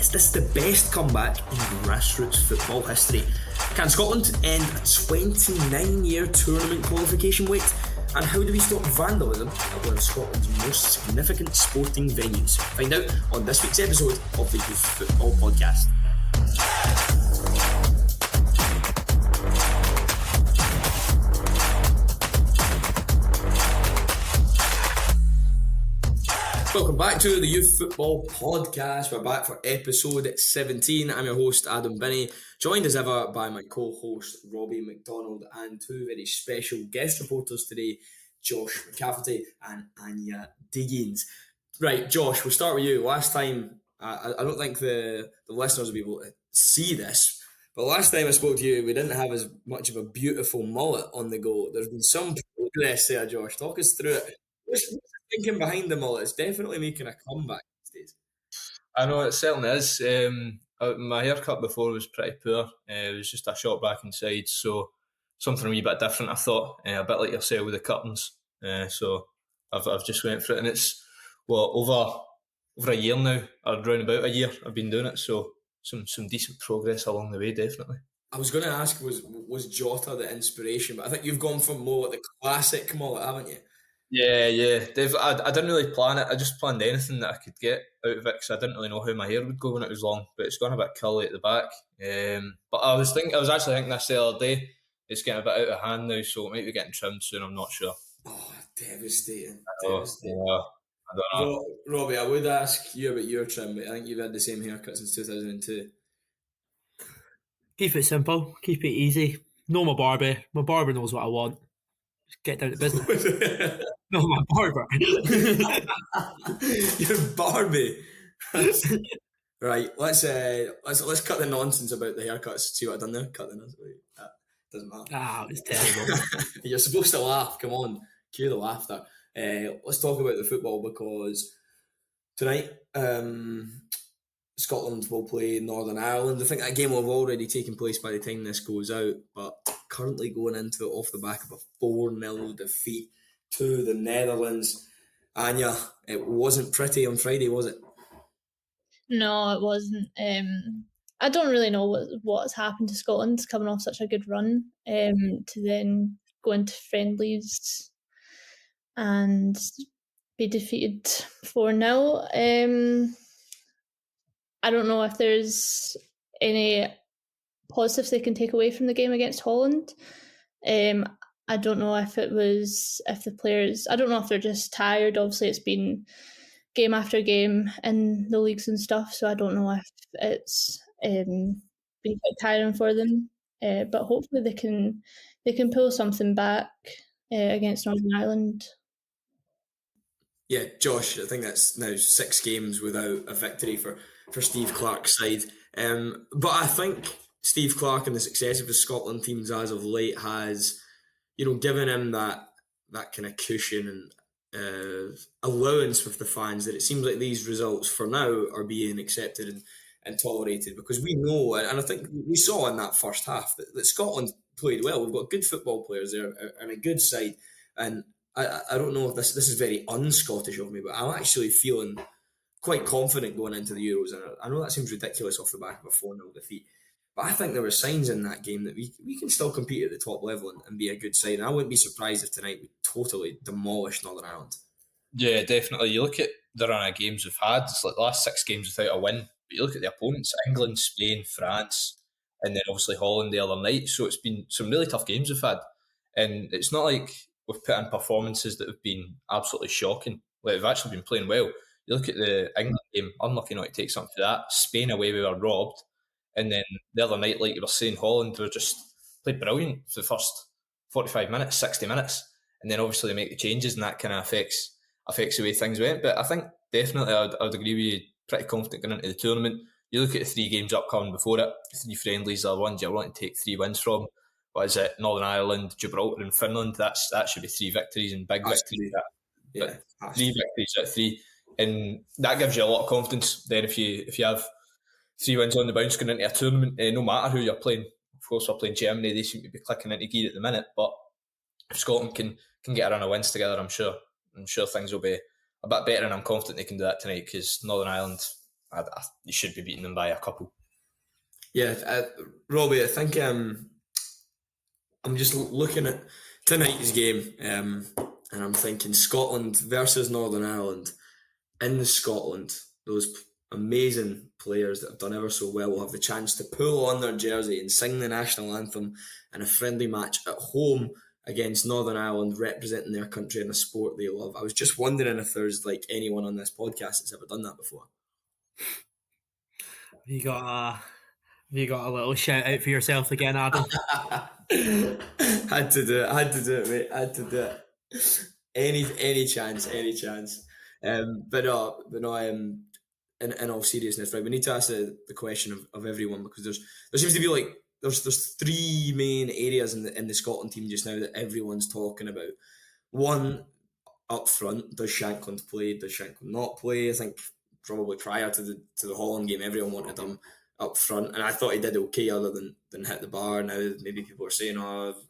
Is this the best comeback in grassroots football history? Can Scotland end a 29-year tournament qualification wait? And how do we stop vandalism at one of Scotland's most significant sporting venues? Find out on this week's episode of the Youth Football Podcast. Welcome back to the Youth Football Podcast. We're back for episode 17. I'm your host, Adam Binney, joined as ever by my co-host, Robbie McDonald, and two very special guest reporters today, Josh McCafferty and Anya Diggins. Right, Josh, we'll start with you. Last time, I don't think the listeners will be able to see this, but last time I spoke to you, we didn't have as much of a beautiful mullet on the go. There's been some progress there, Josh. Talk us through it. What's the thinking behind the mullet? It's definitely making a comeback these days. I know, it certainly is. My haircut before was pretty poor. It was just a short back and sides, so something a wee bit different, I thought. A bit like yourself with the curtains. So I've just went for it, and it's over a year now, or around about a year I've been doing it, so some decent progress along the way, definitely. I was going to ask, was Jota the inspiration, but I think you've gone for more like the classic mullet, haven't you? Yeah. I didn't really plan it. I just planned anything that I could get out of it because I didn't really know how my hair would go when it was long. But it's gone a bit curly at the back. But I was actually thinking this the other day. It's getting a bit out of hand now, so it might be getting trimmed soon. I'm not sure. Oh, devastating! Yeah, I don't know. Robbie, I would ask you about your trim, but I think you've had the same haircut since 2002. Keep it simple. Keep it easy. Know my barber. My barber knows what I want. Just get down to business. No, my barber. Your Barbie. Right, let's cut the nonsense about the haircuts. See what I've done there? Cut the nonsense. That doesn't matter. It's terrible. You're supposed to laugh. Come on, cue the laughter. Let's talk about the football because tonight Scotland will play Northern Ireland. I think that game will have already taken place by the time this goes out, but currently going into it off the back of a 4-0 defeat to the Netherlands. Anya, it wasn't pretty on Friday, was it? No, it wasn't. I don't really know what's happened to Scotland coming off such a good run to then go into friendlies and be defeated 4-0. I don't know if there's any positives they can take away from the game against Holland. I don't know if the players, I don't know if they're just tired. Obviously, it's been game after game in the leagues and stuff, so I don't know if it's been quite tiring for them. But hopefully they can pull something back against Northern Ireland. Yeah, Josh, I think that's now 6 games without a victory for Steve Clarke's side. But I think Steve Clarke and the success of his Scotland teams as of late has, given him that kind of cushion and allowance with the fans that it seems like these results for now are being accepted and tolerated, because we know, and I think we saw in that first half that Scotland played well. We've got good football players there and a good side, and I don't know if this is very un-Scottish of me, but I'm actually feeling quite confident going into the Euros, and I know that seems ridiculous off the back of a 4-0 defeat, but I think there were signs in that game that we can still compete at the top level and be a good side. And I wouldn't be surprised if tonight we totally demolished Northern Ireland. Yeah, definitely. You look at the run of games we've had, it's like the last 6 games without a win. But you look at the opponents, England, Spain, France, and then obviously Holland the other night. So it's been some really tough games we've had. And it's not like we've put in performances that have been absolutely shocking. Like, we've actually been playing well. You look at the England game, unlucky not to take something for that. Spain away, we were robbed. And then the other night, like you were saying, Holland were just played brilliant for the first 45 minutes, 60 minutes. And then obviously they make the changes, and that kind of affects the way things went. But I think definitely I would agree with you, pretty confident going into the tournament. You look at the 3 games upcoming before it, 3 friendlies are ones you're wanting to take 3 wins from. What is it? Northern Ireland, Gibraltar and Finland. That should be 3 victories and big victories. Yeah, 3 victories at 3. And that gives you a lot of confidence. Then if you have 3 wins on the bounce going into a tournament, no matter who you're playing. Of course, we're playing Germany. They seem to be clicking into gear at the minute. But if Scotland can get a run of wins together, I'm sure things will be a bit better, and I'm confident they can do that tonight, because Northern Ireland, you should be beating them by a couple. Yeah, Robbie, I think I'm just looking at tonight's game, and I'm thinking Scotland versus Northern Ireland. In Scotland, those amazing players that have done ever so well will have the chance to pull on their jersey and sing the national anthem in a friendly match at home against Northern Ireland, representing their country in a sport they love. I was just wondering if there's anyone on this podcast that's ever done that before. Have you got a little shout out for yourself again, Adam? Had to do it, mate. Had to do it. Any chance. But no. In all seriousness, right? We need to ask the question of everyone, because there seems to be there's three main areas in the Scotland team just now that everyone's talking about. One, up front, does Shankland play? Does Shankland not play? I think probably prior to the Holland game, everyone wanted him up front, and I thought he did okay other than hit the bar. Now maybe people are saying,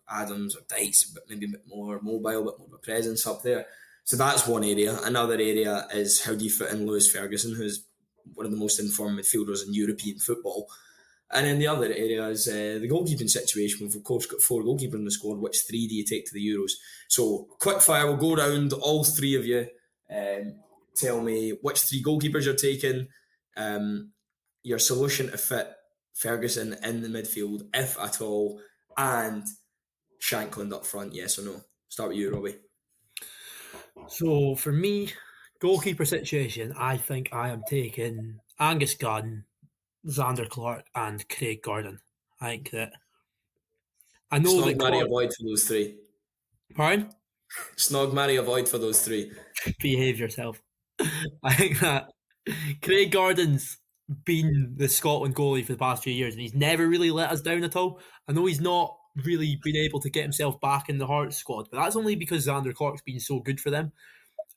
Adams or Dice, but maybe a bit more mobile, a bit more of a presence up there. So that's one area. Another area is, how do you fit in Lewis Ferguson, who's one of the most informed midfielders in European football? And then the other area is the goalkeeping situation. We've of course got 4 goalkeepers in the squad. Which 3 do you take to the Euros? So quick fire, we'll go round, all 3 of you. Tell me which 3 goalkeepers you're taking. Your solution to fit Ferguson in the midfield, if at all, and Shankland up front, yes or no? Start with you, Robbie. So for me, goalkeeper situation, I think I am taking Angus Gunn, Zander Clark, and Craig Gordon. I think that I know that Snog, avoid for those 3. Pardon? Snog, marry, avoid for those 3. Behave yourself. I think that Craig Gordon's been the Scotland goalie for the past few years, and he's never really let us down at all. I know he's not really been able to get himself back in the Hearts squad, but that's only because Zander Clark's been so good for them.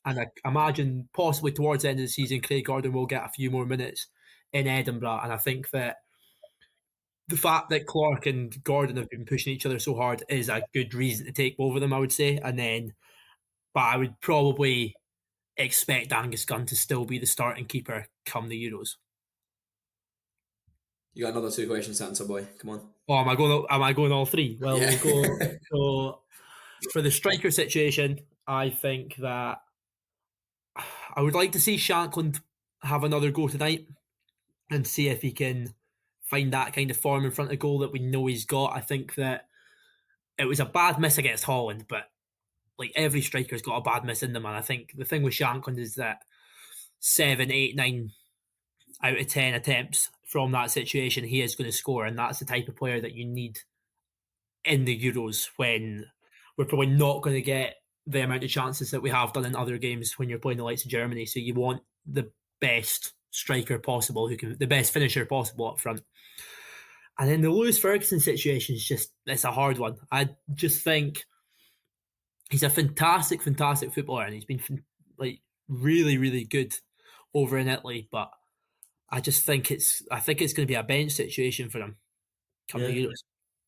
And I imagine possibly towards the end of the season, Craig Gordon will get a few more minutes in Edinburgh. And I think that the fact that Clark and Gordon have been pushing each other so hard is a good reason to take both of them, I would say. But I would probably expect Angus Gunn to still be the starting keeper come the Euros. You got another 2 questions to answer, boy. Come on. Oh, am I going all 3? Well, yeah. We'll go. So for the striker situation, I think that I would like to see Shankland have another go tonight and see if he can find that kind of form in front of goal that we know he's got. I think that it was a bad miss against Holland, but every striker's got a bad miss in them. And I think the thing with Shankland is that 7, 8, 9 out of 10 attempts from that situation, he is going to score. And that's the type of player that you need in the Euros, when we're probably not going to get the amount of chances that we have done in other games when you're playing the likes of Germany. So you want the best striker possible, the best finisher possible up front. And then the Lewis Ferguson situation is it's a hard one. I just think he's a fantastic footballer, and he's been really, really good over in Italy. But I just think it's going to be a bench situation for him come the Euros.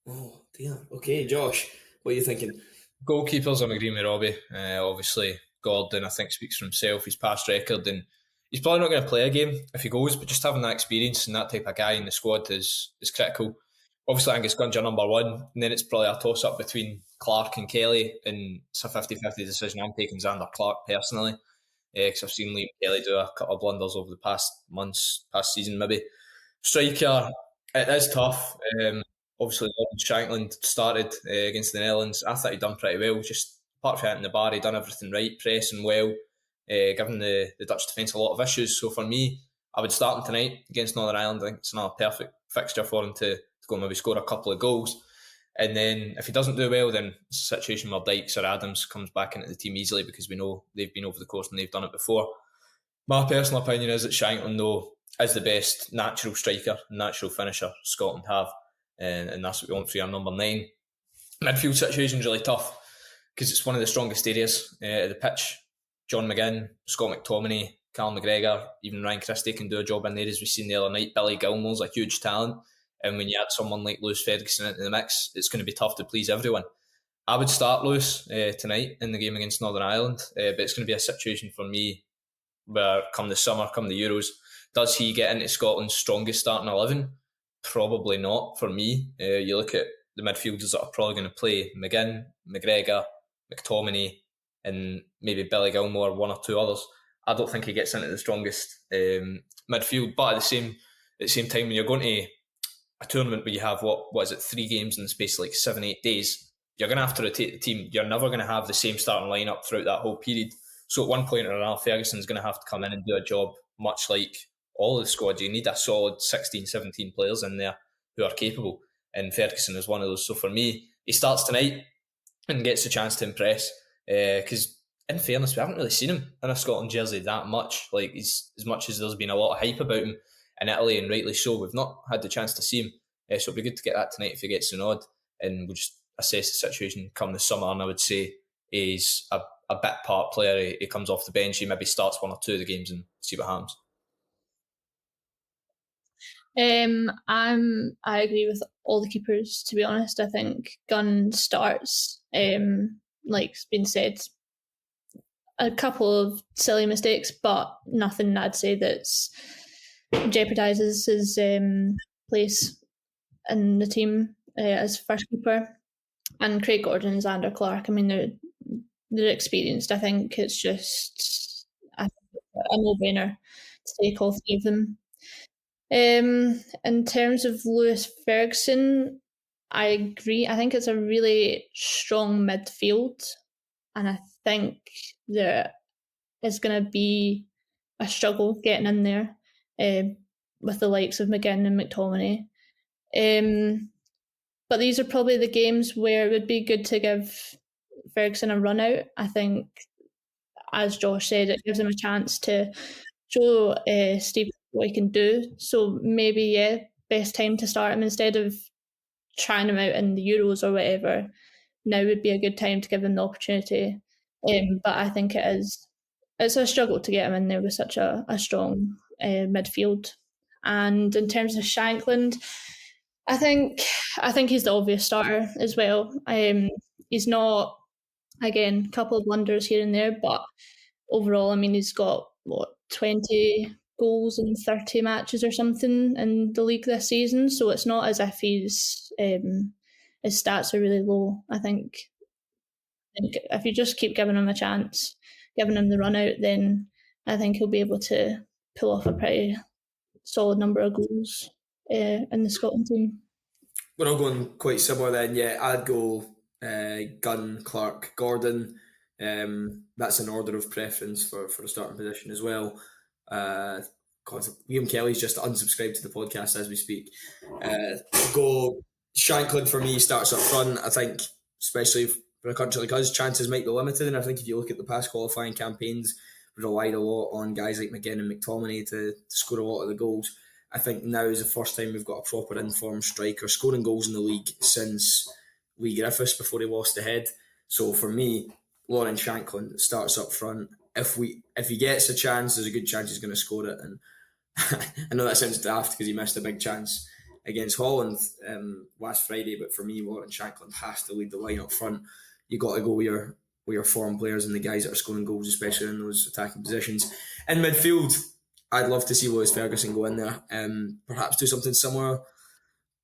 Oh dear. Okay, Josh, what are you thinking? Goalkeepers, I'm agreeing with Robbie. Obviously, Gordon, I think, speaks for himself. His past record, and he's probably not going to play a game if he goes, but just having that experience and that type of guy in the squad is critical. Obviously, Angus Gunn's your number 1, and then it's probably a toss-up between Clark and Kelly, and it's a 50-50 decision. I'm taking Zander Clark personally, because I've seen Liam Kelly do a couple of blunders over the past season maybe. Striker, it is tough. Obviously, Shankland started against the Netherlands. I thought he'd done pretty well. Just apart from hitting the bar, he'd done everything right, pressing well, giving the Dutch defence a lot of issues. So for me, I would start him tonight against Northern Ireland. I think it's another perfect fixture for him to go and maybe score a couple of goals. And then if he doesn't do well, then it's a situation where Dykes or Adams comes back into the team easily, because we know they've been over the course and they've done it before. My personal opinion is that Shankland, though, is the best natural striker, natural finisher Scotland have. And that's what we want for your number 9. Midfield situation is really tough because it's one of the strongest areas of the pitch. John McGinn, Scott McTominay, Callum McGregor, even Ryan Christie can do a job in there, as we've seen the other night. Billy Gilmore's a huge talent, and when you add someone like Lewis Ferguson into the mix, it's going to be tough to please everyone. I would start Lewis tonight in the game against Northern Ireland, but it's going to be a situation for me where come the summer, come the Euros, Does he get into Scotland's strongest starting 11? Probably not for me. You look at the midfielders that are probably going to play: McGinn, McGregor, McTominay, and maybe Billy Gilmore, one or two others. I don't think he gets into the strongest midfield. But at the same time, when you're going to a tournament where you have what is it, 3 games in the space of like 7-8 days, you're going to have to rotate the team. You're never going to have the same starting lineup throughout that whole period. So at one point or another, Ferguson's going to have to come in and do a job much like all of the squad. You need a solid 16, 17 players in there who are capable, and Ferguson is one of those. So for me, he starts tonight and gets a chance to impress, because in fairness, we haven't really seen him in a Scotland jersey that much. Like, as much as there's been a lot of hype about him in Italy, and rightly so, we've not had the chance to see him. So it'll be good to get that tonight if he gets an odd, and we'll just assess the situation come the summer. And I would say he's a bit part player. He comes off the bench, he maybe starts 1 or 2 of the games and see what happens. I agree with all the keepers, to be honest. I think Gunn starts, like's been said, a couple of silly mistakes, but nothing I'd say that's jeopardises his place in the team as first keeper. And Craig Gordon and Xander Clark, I mean, they're experienced. I think it's just a no-brainer to take all 3 of them. In terms of Lewis Ferguson, I agree. I think it's a really strong midfield, and I think there is going to be a struggle getting in there with the likes of McGinn and McTominay. But these are probably the games where it would be good to give Ferguson a run out. I think, as Josh said, it gives him a chance to show Steve what he can do. So maybe, best time to start him instead of trying him out in the Euros or whatever. Now would be a good time to give him the opportunity. But I think it's a struggle to get him in there with such a strong midfield. And in terms of Shankland, I think he's the obvious starter as well. He's not, again, a couple of blunders here and there, but overall, I mean, he's got 20 goals in 30 matches or something in the league this season, so it's not as if his stats are really low. I think if you just keep giving him a chance, giving him the run out, then I think he'll be able to pull off a pretty solid number of goals in the Scotland team. We're all going quite similar then. Yeah, I'd go Gunn, Clark, Gordon. That's an order of preference for a starting position as well. Liam Kelly's just unsubscribed to the podcast as we speak. Go Shankland for me, starts up front. I think, especially for a country like us, chances might be limited, and I think if you look at the past qualifying campaigns, we relied a lot on guys like McGinn and McTominay to score a lot of the goals. I think now is the first time we've got a proper informed striker scoring goals in the league since Lee Griffiths before he lost the head. So for me, Lawrence Shankland starts up front. If he gets a chance, there's a good chance he's going to score it. And I know that sounds daft because he missed a big chance against Holland last Friday, but for me, Lawrence Shankland has to lead the line up front. You got to go with your form players and the guys that are scoring goals, especially in those attacking positions. In midfield, I'd love to see Lewis Ferguson go in there. Perhaps do something similar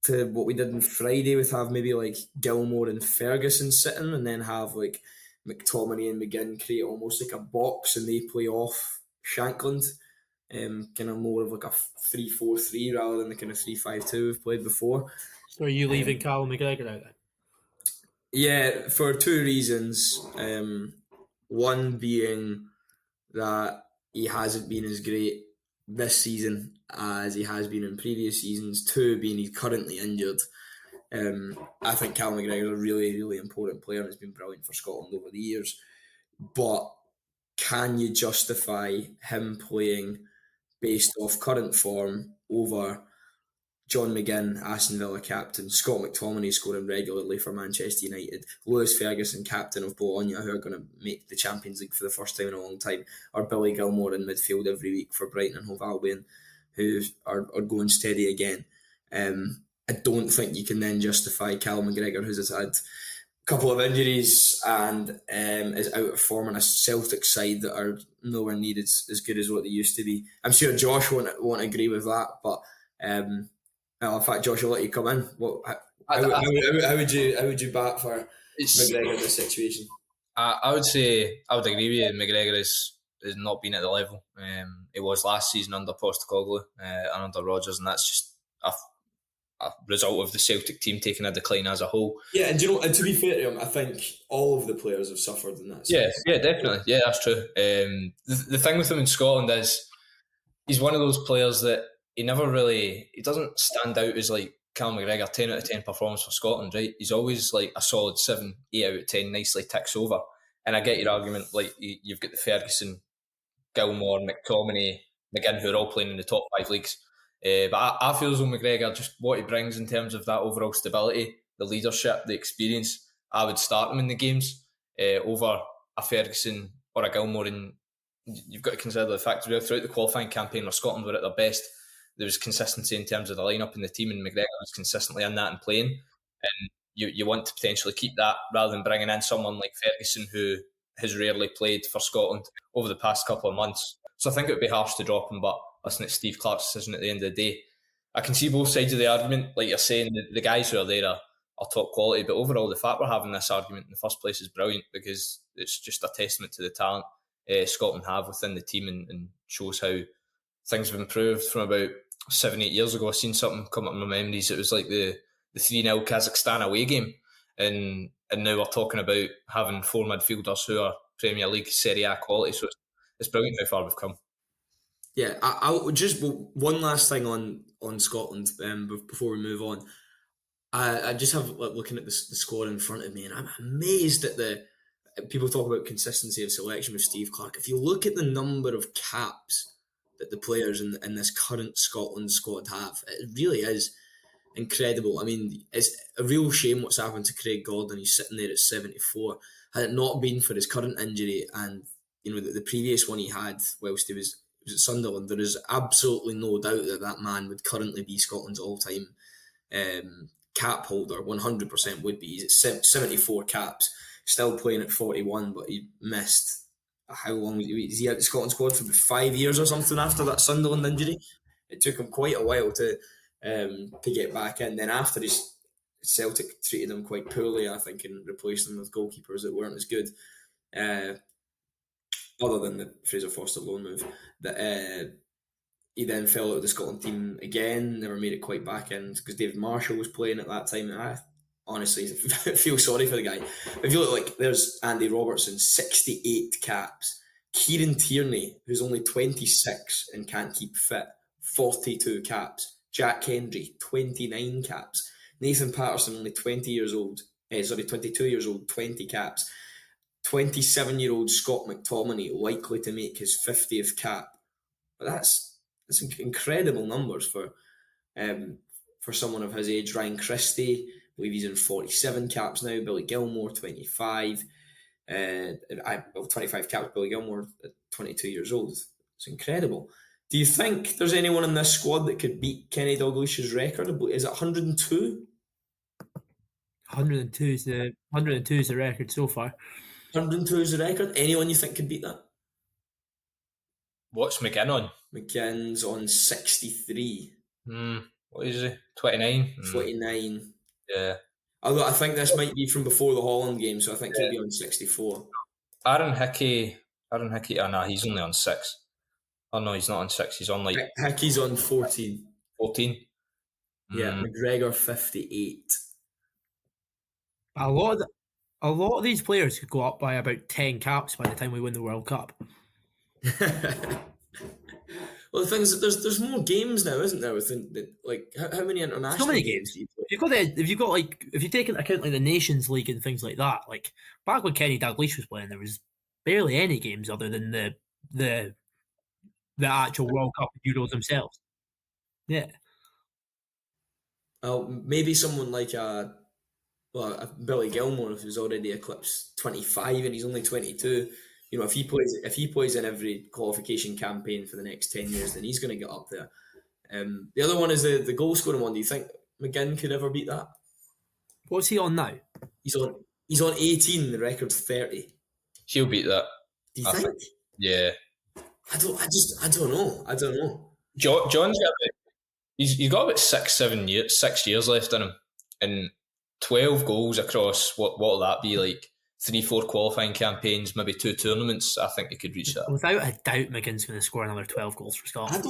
to what we did on Friday with have maybe like Gilmore and Ferguson sitting, and then have like McTominay and McGinn create almost like a box and they play off Shankland. Kind of more of like a 3-4-3 rather than the kind of 3-5-2 we've played before. So are you leaving Callum McGregor out then? Yeah, for 2 reasons. One being that he hasn't been as great this season as he has been in previous seasons. 2 being he's currently injured. I think Callum McGregor is a really, really important player and has been brilliant for Scotland over the years. But can you justify him playing based off current form over John McGinn, Aston Villa captain, Scott McTominay scoring regularly for Manchester United, Lewis Ferguson, captain of Bologna, who are going to make the Champions League for the first time in a long time, or Billy Gilmore in midfield every week for Brighton and Hove Albion, who are going steady again. I don't think you can then justify Callum McGregor, who's had couple of injuries and is out of form on a Celtic side that are nowhere near as good as what they used to be. I'm sure Josh won't agree with that, but well, in fact, Josh, I'll let you come in. How would you bat for McGregor in this situation? I would say I would agree with you. McGregor has not been at the level it was last season under Postecoglou and under Rodgers, and that's just a result of the Celtic team taking a decline as a whole. Yeah, and and to be fair to him, I think all of the players have suffered in that sense. Yeah, definitely. Yeah, that's true. The thing with him in Scotland is he's one of those players that he doesn't stand out as like Cal McGregor, 10 out of 10 performance for Scotland, right? He's always like a solid 7, 8 out of 10, nicely ticks over. And I get your argument, like you've got the Ferguson, Gilmore, McTominay, McGinn, who are all playing in the top 5 leagues. But I feel as though McGregor, just what he brings in terms of that overall stability, the leadership, the experience, I would start him in the games over a Ferguson or a Gilmore. And you've got to consider the fact that throughout the qualifying campaign where Scotland were at their best, there was consistency in terms of the lineup in the team, and McGregor was consistently in that and playing. And you want to potentially keep that rather than bringing in someone like Ferguson, who has rarely played for Scotland over the past couple of months. So I think it would be harsh to drop him, but listen, it's Steve Clarke's decision at the end of the day. I can see both sides of the argument. Like you're saying, the guys who are there are top quality, but overall the fact we're having this argument in the first place is brilliant, because it's just a testament to the talent Scotland have within the team, and shows how things have improved from about 7-8 years ago. I seen something come up in my memories. It was like the 3-0 Kazakhstan away game, and now we're talking about having 4 midfielders who are Premier League Serie A quality. So it's brilliant how far we've come. Yeah, I just one last thing on Scotland before we move on. I just have looking at the squad in front of me, and I'm amazed at the people talk about consistency of selection with Steve Clarke. If you look at the number of caps that the players in this current Scotland squad have, it really is incredible. I mean, it's a real shame what's happened to Craig Gordon. He's sitting there at 74. Had it not been for his current injury and the previous one he had whilst he was at Sunderland, there is absolutely no doubt that man would currently be Scotland's all-time cap holder. 100% would be. He's at 74 caps, still playing at 41, but he missed. How long is he out the Scotland squad for? 5 years or something after that Sunderland injury. It took him quite a while to get back in. Then after his Celtic treated him quite poorly, I think, and replaced him with goalkeepers that weren't as good. Other than the Fraser Forster loan move, that he then fell out of the Scotland team again. Never made it quite back in because David Marshall was playing at that time. And I honestly feel sorry for the guy. If you look, like, there's Andy Robertson, 68 caps. Kieran Tierney, who's only 26 and can't keep fit, 42 caps. Jack Hendry, 29 caps. Nathan Patterson, only 22 years old, 20 caps. 27-year-old Scott McTominay, likely to make his 50th cap. But that's incredible numbers for someone of his age. Ryan Christie, I believe he's in 47 caps now. Billy Gilmore, 25. 25 caps, Billy Gilmore at 22 years old. It's incredible. Do you think there's anyone in this squad that could beat Kenny Dalglish's record? Is it 102? 102 is the record so far. 102 is the record. Anyone you think could beat that? What's McGinn on? McGinn's on 63. What is he? 29? 29. Yeah. Although I think this might be from before the Holland game, so I think he'll be on 64. Aaron Hickey, he's only on 6. Oh no, he's not on 6. He's on like... Hickey's on 14. 14? Yeah, McGregor 58. A lot of these players could go up by about 10 caps by the time we win the World Cup. Well, the thing is that there's more games now, isn't there? How many international? So many games. If you take into account like the Nations League and things like that, like back when Kenny Dalglish was playing, there was barely any games other than the actual World Cup Euros themselves. Yeah. Maybe someone like Billy Gilmore, who's already eclipsed 25 and he's only 22. If he plays in every qualification campaign for the next 10 years, then he's going to get up there. The other one is the goal scoring one. Do you think McGinn could ever beat that? What's he on now? He's on He's on 18. The record's 30. He'll beat that. Do you I think? Yeah. I don't know. I don't know. John's got he's got about 6 years left in him, and 12 goals across what'll that be, like 3-4 qualifying campaigns, maybe 2 tournaments. I think he could reach that. Without a doubt, McGinn's going to score another 12 goals for Scotland.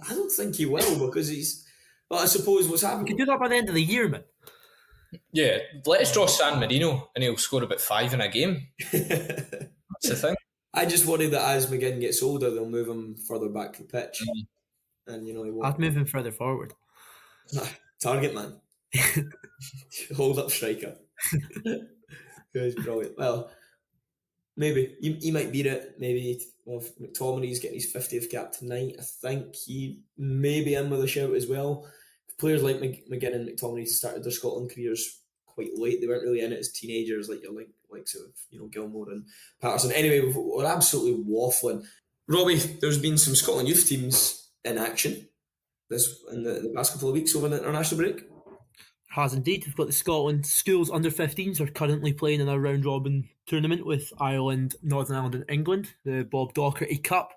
I don't think he will, because he's. Well, I suppose what's He happening. could do that by the end of the year, man. Yeah, let us draw San Marino and he'll score about 5 in a game. That's the thing. I just worry that as McGinn gets older, they'll move him further back to the pitch, and he won't. I'd move him further forward. Target man, hold up striker. It's brilliant. Well, maybe he might beat it. Maybe McTominay's getting his 50th cap tonight. I think he may be in with a shout as well. Players like McGinn and McTominay started their Scotland careers quite late. They weren't really in it as teenagers, like your likes of Gilmore and Patterson. Anyway, we're absolutely waffling. Robbie, there's been some Scotland youth teams in action in the last couple of weeks over the international break. Has indeed. We've got the Scotland schools under 15s are currently playing in a round robin tournament with Ireland, Northern Ireland, and England. The Bob Docherty Cup.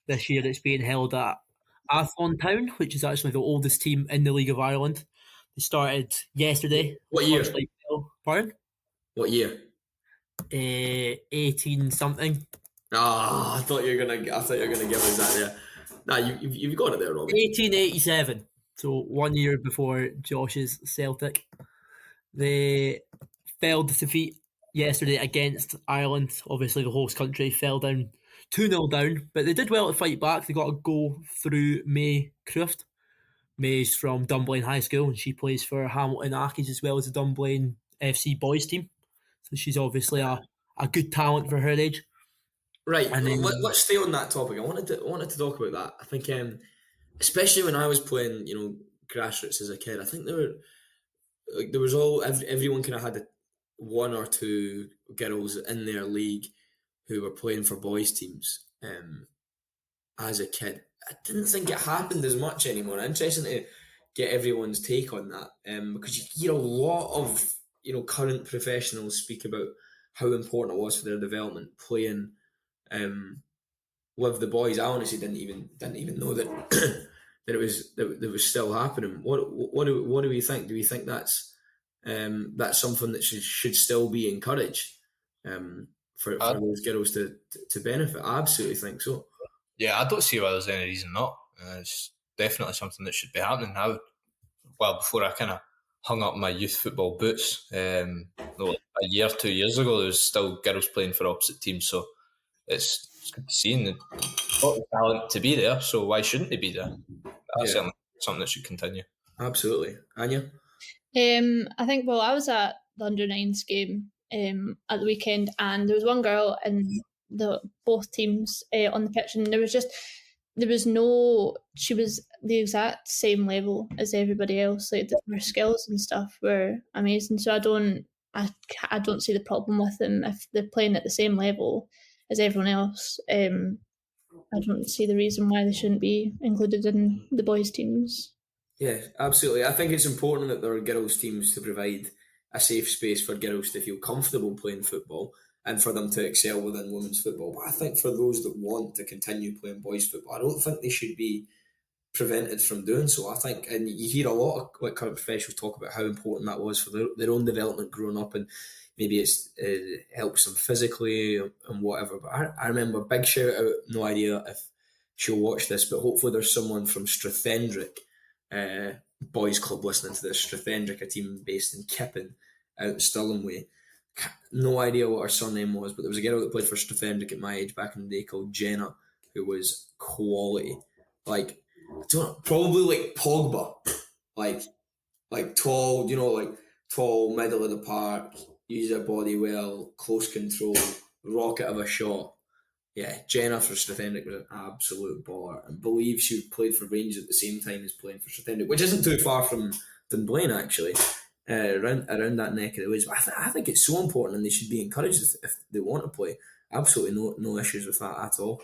This year it's being held at Athlone Town, which is actually the oldest team in the League of Ireland. They started yesterday. What year? Pardon? What year? 18 something. I thought you were gonna give us that. Yeah, nah, you've got it there, Robbie. 1887. So 1 year before Josh's Celtic. They failed to defeat yesterday against Ireland. Obviously, the host country fell down 2-0 down, but they did well to fight back. They got a goal through May Cruft. May's from Dunblane High School, and she plays for Hamilton Accies as well as the Dunblane FC boys team. So she's obviously a good talent for her age. Right, and then, let's stay on that topic. I wanted to talk about that. I think, especially when I was playing, grassroots as a kid, I think there was everyone kind of had one or two girls in their league who were playing for boys teams. As a kid, I didn't think it happened as much anymore. Interesting to get everyone's take on that, because you hear a lot of current professionals speak about how important it was for their development playing with the boys. I honestly didn't even know that that it was still happening. What do we think? Do we think that's something that should still be encouraged for those girls to benefit? I absolutely think so. Yeah, I don't see why there's any reason not. It's definitely something that should be happening now. Well, before I kind of hung up my youth football boots, a year, 2 years ago, there was still girls playing for opposite teams. So it's good to see, and they've got the talent to be there. So why shouldn't they be there? That's certainly something that should continue. Absolutely, Anya. I think. Well, I was at the under-9s game at the weekend, and there was one girl in both teams on the pitch, and she was the exact same level as everybody else. Like her skills and stuff were amazing. So I don't see the problem with them if they're playing at the same level as everyone else. I don't see the reason why they shouldn't be included in the boys' teams. Yeah, absolutely. I think it's important that there are girls' teams to provide a safe space for girls to feel comfortable playing football and for them to excel within women's football. But I think for those that want to continue playing boys' football, I don't think they should be prevented from doing so. I think, and you hear a lot of current professionals talk about how important that was for their own development growing up, and maybe it helps them physically and whatever. But I remember, big shout out, no idea if she'll watch this, but hopefully there's someone from Strathendrick boys club listening to this. Strathendrick, a team based in Kippen out in Stirling Way. No idea what her surname was, but there was a girl that played for Strathendrick at my age back in the day called Jenna, who was quality. Like, probably like Pogba, like tall, tall, middle of the park, use her body well, close control, rocket of a shot. Yeah, Jenna for Strathendrick was an absolute baller. I believe she played for Rangers at the same time as playing for Strathendrick, which isn't too far from Dunblane actually. Around that neck of the woods. But I think it's so important, and they should be encouraged if they want to play. Absolutely no issues with that at all.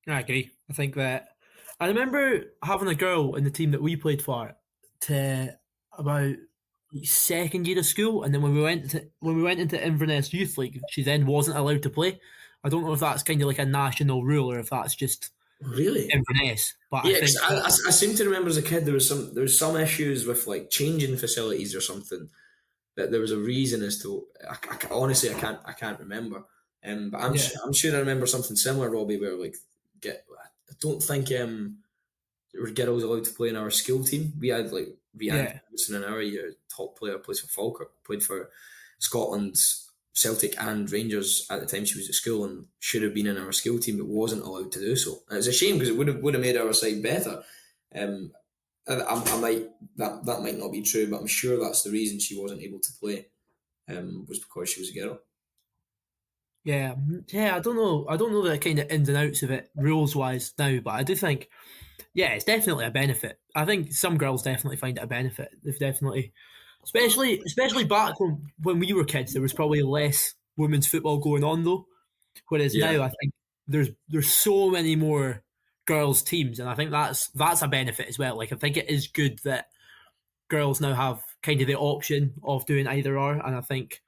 I agree. I think that I remember having a girl in the team that we played for to about second year of school, and then when we went into Inverness Youth League, she then wasn't allowed to play. I don't know if that's kind of like a national rule or if that's just Really? Inverness. But Yeah, I think I seem to remember as a kid there was some issues with like changing facilities or something. That there was a reason as to honestly I can't remember. But I'm sure I remember something similar, Robbie, where like I don't think there were girls allowed to play in our school team. We had like in our year, top player plays for Falkirk, played for Scotland, Celtic and Rangers at the time she was at school and should have been in our school team but wasn't allowed to do so. And it's a shame because it would have made our side better. That might not be true, but I'm sure that's the reason she wasn't able to play. Was because she was a girl. Yeah, I don't know the kind of ins and outs of it rules wise now, but I do think, yeah, it's definitely a benefit. I think some girls definitely find it a benefit. They've definitely, especially back when we were kids, there was probably less women's football going on though. Whereas now, I think there's so many more girls teams, and I think that's a benefit as well. Like I think it is good that girls now have kind of the option of doing either or, and I think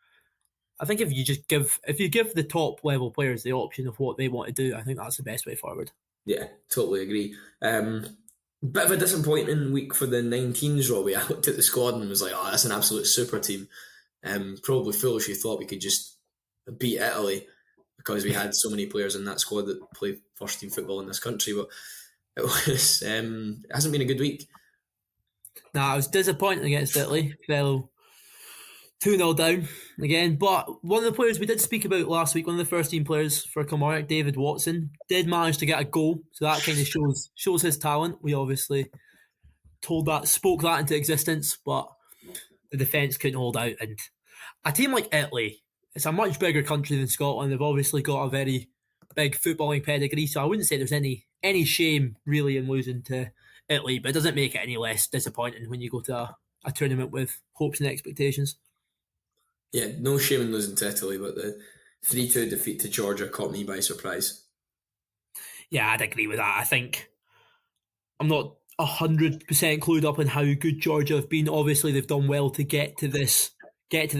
if you give the top level players the option of what they want to do, I think that's the best way forward. Yeah, totally agree. Bit of a disappointing week for the 19s, Robbie. I looked at the squad and was like, oh, that's an absolute super team. Probably foolishly thought we could just beat Italy because we had so many players in that squad that play first team football in this country, but it hasn't been a good week. I was disappointed against Italy. Fell 2-0 down again. But one of the players we did speak about last week, one of the first team players for Kilmarnock, David Watson, did manage to get a goal. So that kind of shows his talent. We obviously spoke that into existence, but the defence couldn't hold out. And a team like Italy, it's a much bigger country than Scotland. They've obviously got a very big footballing pedigree. So I wouldn't say there's any shame really in losing to Italy, but it doesn't make it any less disappointing when you go to a tournament with hopes and expectations. Yeah, no shame in losing to Italy, but the 3-2 defeat to Georgia caught me by surprise. Yeah, I'd agree with that. I think I'm not 100% clued up on how good Georgia have been. Obviously, they've done well to get to this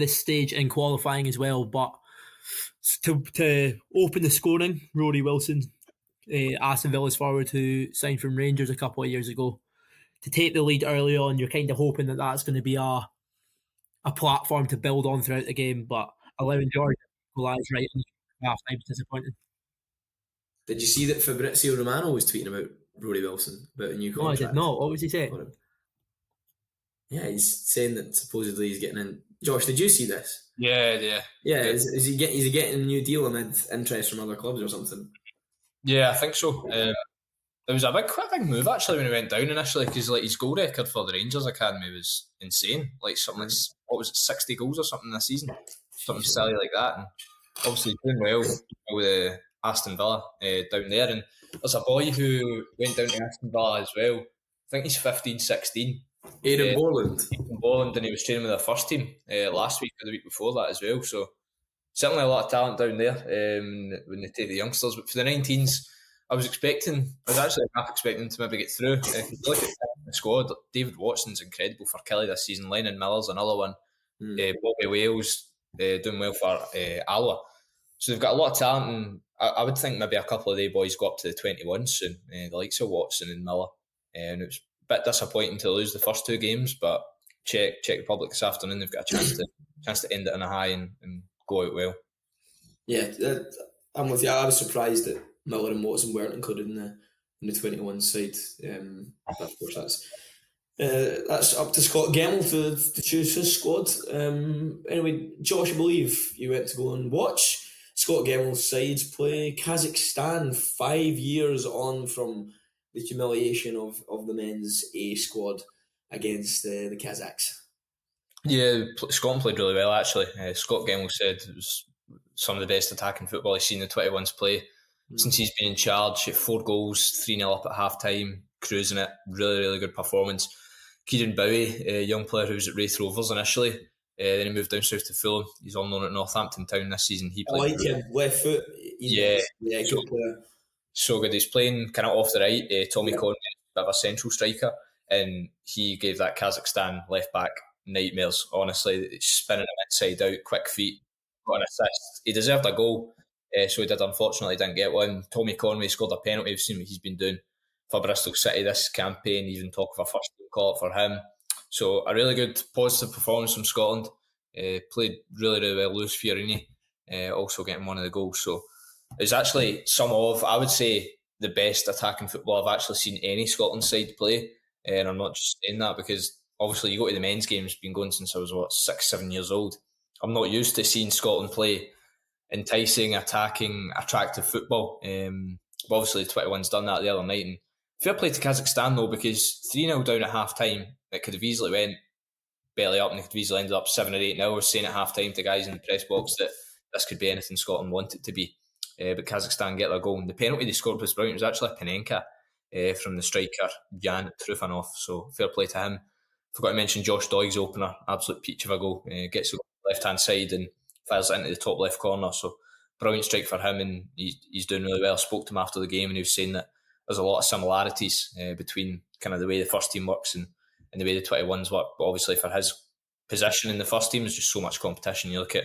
stage in qualifying as well, but to open the scoring, Rory Wilson, Aston Villa's forward who signed from Rangers a couple of years ago, to take the lead early on, you're kind of hoping that that's going to be a platform to build on throughout the game, but allowing Georgia to equalise right in the half time is disappointing. Did you see that Fabrizio Romano was tweeting about Rory Wilson, about a new contract? No, I did not. What was he saying? Yeah, he's saying that supposedly he's getting in. Josh, did you see this? Yeah. Yeah, is he getting a new deal amid interest from other clubs or something? Yeah, I think so. It was quite a big move actually when he went down initially, because like his goal record for the Rangers Academy was insane. Like something like, what was it, 60 goals or something this season, something silly like that. And obviously doing well with Aston Villa down there. And there's a boy who went down to Aston Villa as well. I think he's 15, 16. Aidan Borland. And he was training with the first team last week or the week before that as well. So certainly a lot of talent down there when they take the youngsters. But for the 19s, I was actually half expecting to maybe get through. If you look at the squad, David Watson's incredible for Kelly this season. Lennon Miller's another one. Bobby Wales doing well for Alloa. So they've got a lot of talent, and I would think maybe a couple of the boys go up to the 21 soon, the likes of Watson and Miller. And it was a bit disappointing to lose the first two games, but Czech Republic this afternoon, they've got a chance to end it on a high and go out well. Yeah, I'm with you. I was surprised that Miller and Watson weren't included in the 21 side. But of course, that's up to Scott Gemmell to choose his squad. Anyway, Josh, I believe you went to go and watch Scott Gemmell's sides play Kazakhstan 5 years on from the humiliation of the men's A squad against the Kazakhs. Yeah, Scotland played really well actually. Scott Gemmell said it was some of the best attacking football he's seen the 21s play since he's been in charge. 4 goals, 3-0 up at half time, cruising it. Really, really good performance. Kieran Bowie, a young player who was at Wraith Rovers initially, then he moved down south to Fulham. He's on loan at Northampton Town this season. He played. I like him, left foot. Good player. So good. He's playing kind of off the right. Tommy Conway, a bit of a central striker, and he gave that Kazakhstan left back nightmares, honestly. Spinning him inside out, quick feet, got an assist. He deserved a goal, so he did. Unfortunately, didn't get one. Tommy Conway scored a penalty. We've seen what he's been doing for Bristol City this campaign, even talk of a first team call for him. So a really good positive performance from Scotland. Played really well. Lewis Fiorini also getting one of the goals. So it's actually some of, I would say, the best attacking football I've actually seen any Scotland side play. And I'm not just saying that because obviously you go to the men's games, been going since I was 6-7 years old. I'm not used to seeing Scotland play enticing, attacking, attractive football. But obviously the 21's done that the other night. And fair play to Kazakhstan though, because 3-0 down at half time, it could have easily went belly up and it could have easily ended up 7 or 8-0. I was saying at half time to guys in the press box that this could be anything Scotland want it to be. But Kazakhstan get their goal. And the penalty they scored was brilliant. It was actually a Panenka from the striker Jan Trufanov. So fair play to him. Forgot to mention Josh Doig's opener, absolute peach of a goal. Gets it on the left hand side and fires it into the top left corner. So brilliant strike for him, and he's doing really well. I spoke to him after the game and he was saying that there's a lot of similarities between kind of the way the first team works and the way the 21s work. But obviously for his position in the first team, there's just so much competition. You look at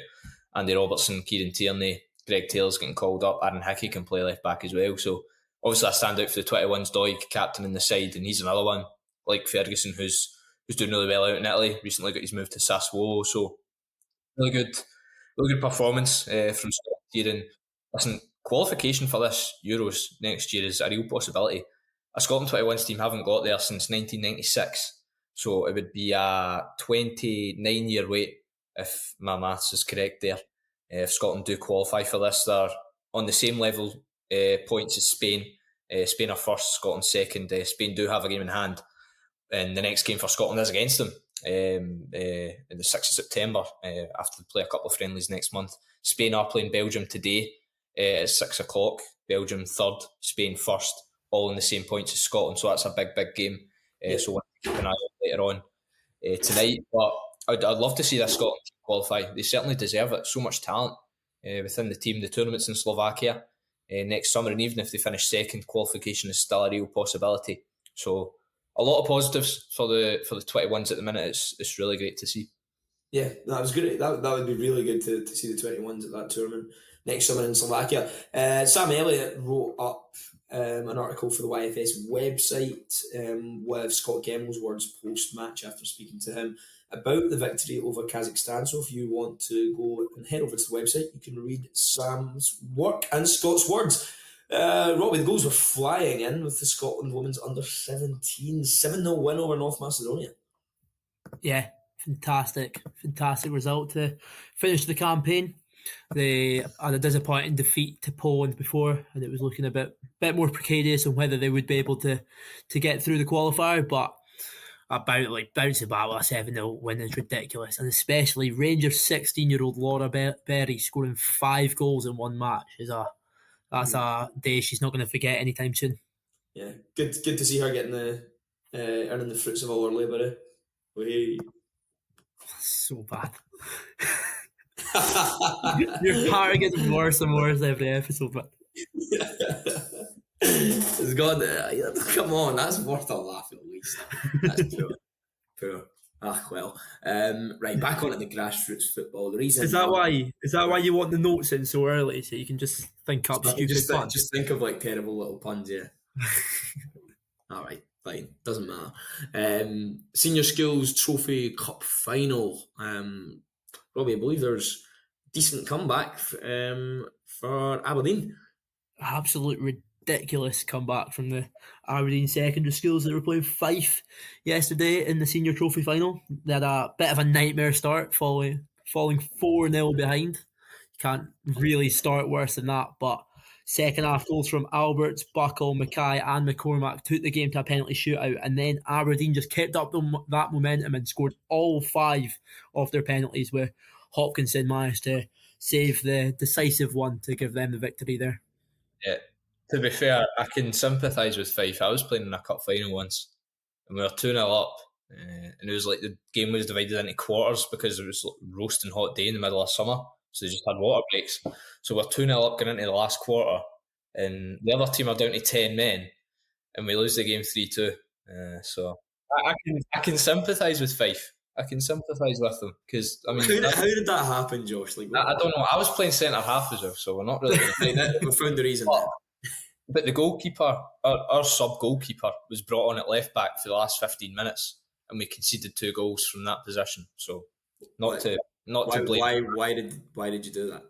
Andy Robertson, Kieran Tierney, Greg Taylor's getting called up, Aaron Hickey can play left back as well. So obviously I stand out for the 21s, Doig, captain in the side, and he's another one like Ferguson who's doing really well out in Italy. Recently got his move to Sassuolo. So really good performance from Scotland here. And listen, qualification for this Euros next year is a real possibility. A Scotland 21s team haven't got there since 1996, so it would be a 29-year wait if my maths is correct there. If Scotland do qualify for this, they're on the same level points as Spain. Spain are first, Scotland second. Spain do have a game in hand, and the next game for Scotland is against them in the 6th of September after they play a couple of friendlies next month. Spain are playing Belgium today at 6 o'clock. Belgium third, Spain first, all in the same points as Scotland. So that's a big game. So we'll keep an eye on later on tonight. But I'd love to see this Scotland team qualify. They certainly deserve it. So much talent within the team. The tournament's in Slovakia next summer, and even if they finish second, qualification is still a real possibility. So a lot of positives for the 21s at the minute. It's really great to see. Yeah, that was great. That would be really good to see the 21s at that tournament next summer in Slovakia. Sam Elliott wrote up an article for the YFS website with Scott Gemmell's words post-match after speaking to him about the victory over Kazakhstan. So if you want to go and head over to the website, you can read Sam's work and Scott's words. Robbie, the goals were flying in with the Scotland women's under-17 7-0 win over North Macedonia. Yeah, fantastic result to finish the campaign. They had a disappointing defeat to Poland before, and it was looking a bit more precarious on whether they would be able to get through the qualifier. But bouncing back with a 7-0 win is ridiculous, and especially Rangers 16-year-old Laura Berry scoring 5 goals in one match that's a day she's not going to forget anytime soon. Yeah, good to see her getting earning the fruits of all her labour. So bad. Your part getting worse and worse every episode, but it's got come on, that's worth a laugh at least. That's poor. Well. Right, back on at the grassroots football. The reason is that why you want the notes in so early, so you can just think up stupid puns? Just think of like terrible little puns, yeah. All right, fine, doesn't matter. Senior Skills Trophy Cup final. Robbie, I believe there's decent comeback for Aberdeen. Absolute ridiculous comeback from the Aberdeen secondary schools that were playing Fife yesterday in the senior trophy final. They had a bit of a nightmare start, falling 4-0 behind. You can't really start worse than that, but second half goals from Alberts, Buckle, Mackay and McCormack took the game to a penalty shootout, and then Aberdeen just kept up that momentum and scored all 5 of their penalties, where Hopkinson managed to save the decisive one to give them the victory there. Yeah, to be fair, I can sympathise with Fife. I was playing in a cup final once and we were 2-0 up, and it was like the game was divided into quarters because it was like roasting hot day in the middle of summer, so they just had water breaks. So we're 2-0 up going into the last quarter, and the other team are down to 10 men, and we lose the game 3-2. So I can sympathise with Fife. I can sympathise with them because I mean, How did that happen, Josh? Like, I don't know. I was playing centre half as well, so we're not really going to play that. we found the reason. But the goalkeeper, our sub goalkeeper, was brought on at left back for the last 15 minutes, and we conceded 2 goals from that position. So not to blame. Why did you do that?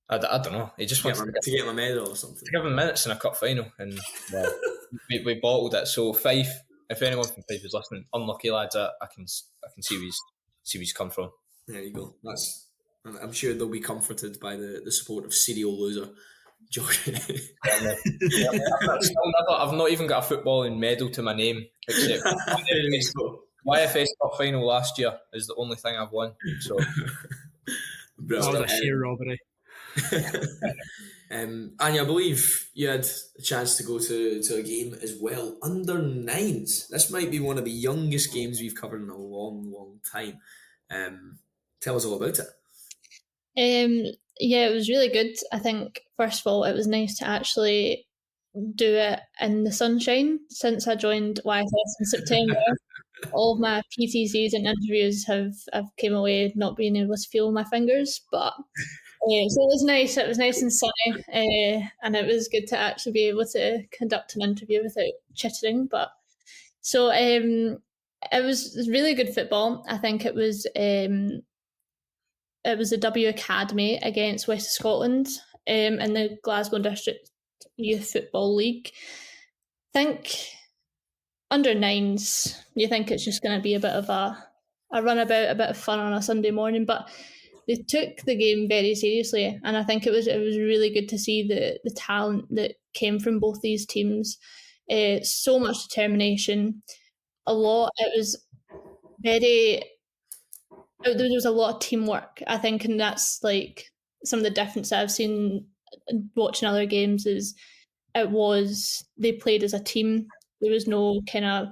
I don't know. He just wanted to get my medal or something. To give him minutes in a cup final, and we bottled it. So Fife, if anyone from Fife is listening, unlucky lads. I can see where he's come from. There you go. I'm sure they'll be comforted by the support of serial loser Josh. I've not even got a footballing medal to my name, except YFS Cup final last year is the only thing I've won. So that was a sheer robbery. Anya, I believe you had a chance to go to a game as well. Under 9s. This might be one of the youngest games we've covered in a long time. Tell us all about it. Yeah, it was really good. I think, first of all, it was nice to actually do it in the sunshine. Since I joined YFS in September, all of my PTCs and interviews have came away not being able to feel my fingers. But so it was nice. It was nice and sunny, and it was good to actually be able to conduct an interview without chittering. But so it was really good football. I think it was a W Academy against West of Scotland in the Glasgow District Youth Football League. I think under 9s, you think it's just going to be a bit of a runabout, a bit of fun on a Sunday morning, but they took the game very seriously, and I think it was really good to see the talent that came from both these teams. So much determination, it was very. There was a lot of teamwork, I think, and that's like some of the difference I've seen watching other games is they played as a team. There was no kind of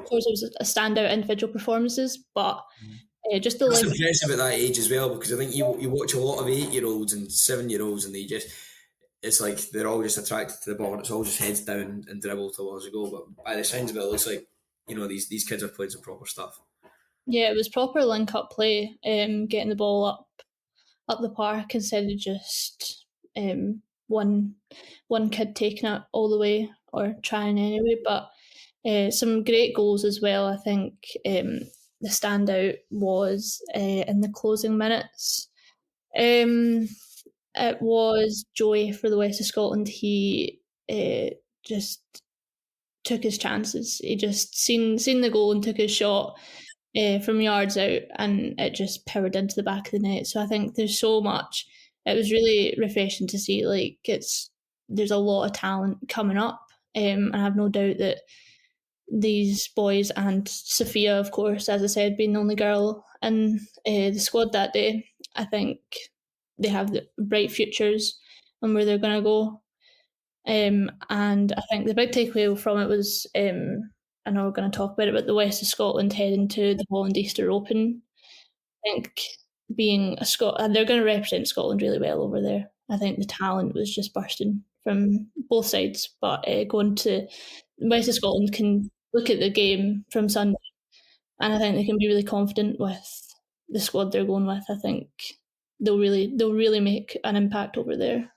course, it was a standout individual performances, but just the. That's impressive at that age as well, because I think you watch a lot of 8-year-olds and 7-year-olds, and it's like they're all just attracted to the ball, and it's all just heads down and dribble towards the goal. But by the sounds of it, it looks like these kids have played some proper stuff. Yeah, it was proper link-up play, getting the ball up the park instead of just one kid taking it all the way or trying anyway. But some great goals as well. I think the standout was in the closing minutes. It was Joey for the West of Scotland. He just took his chances. He just seen the goal and took his shot from yards out, and it just powered into the back of the net. So I think there's so much. It was really refreshing to see. Like there's a lot of talent coming up, and I have no doubt that these boys and Sophia, of course, as I said, being the only girl in the squad that day, I think they have the bright futures and where they're going to go. And I think the big takeaway from it was. I know we're going to talk about it, but the West of Scotland heading to the Holland Easter Open. I think being and they're going to represent Scotland really well over there. I think the talent was just bursting from both sides. But going to West of Scotland can look at the game from Sunday, and I think they can be really confident with the squad they're going with. I think they'll really make an impact over there.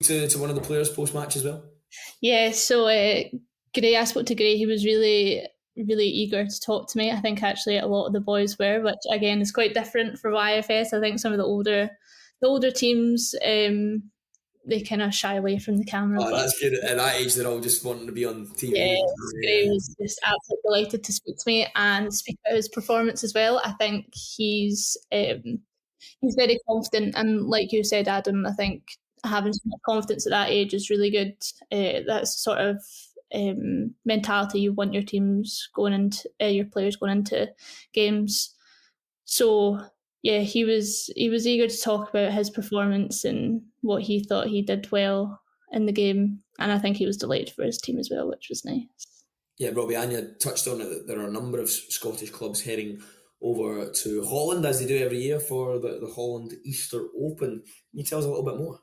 To one of the players post match as well. Yeah, so. Gray, I spoke to Gray. He was really, really eager to talk to me. I think actually a lot of the boys were, which again is quite different for YFS. I think some of the older teams, they kind of shy away from the camera. Oh, that's good. At that age, they're all just wanting to be on TV. Yeah, Gray was just absolutely delighted to speak to me and speak about his performance as well. I think he's very confident, and like you said, Adam, I think having so much confidence at that age is really good. That's sort of mentality you want your teams going into your players going into games. So yeah, he was eager to talk about his performance and what he thought he did well in the game, and I think he was delighted for his team as well, which was nice. Yeah, Robbie, Anya touched on it that there are a number of Scottish clubs heading over to Holland, as they do every year, for the Holland Easter Open. Can you tell us a little bit more?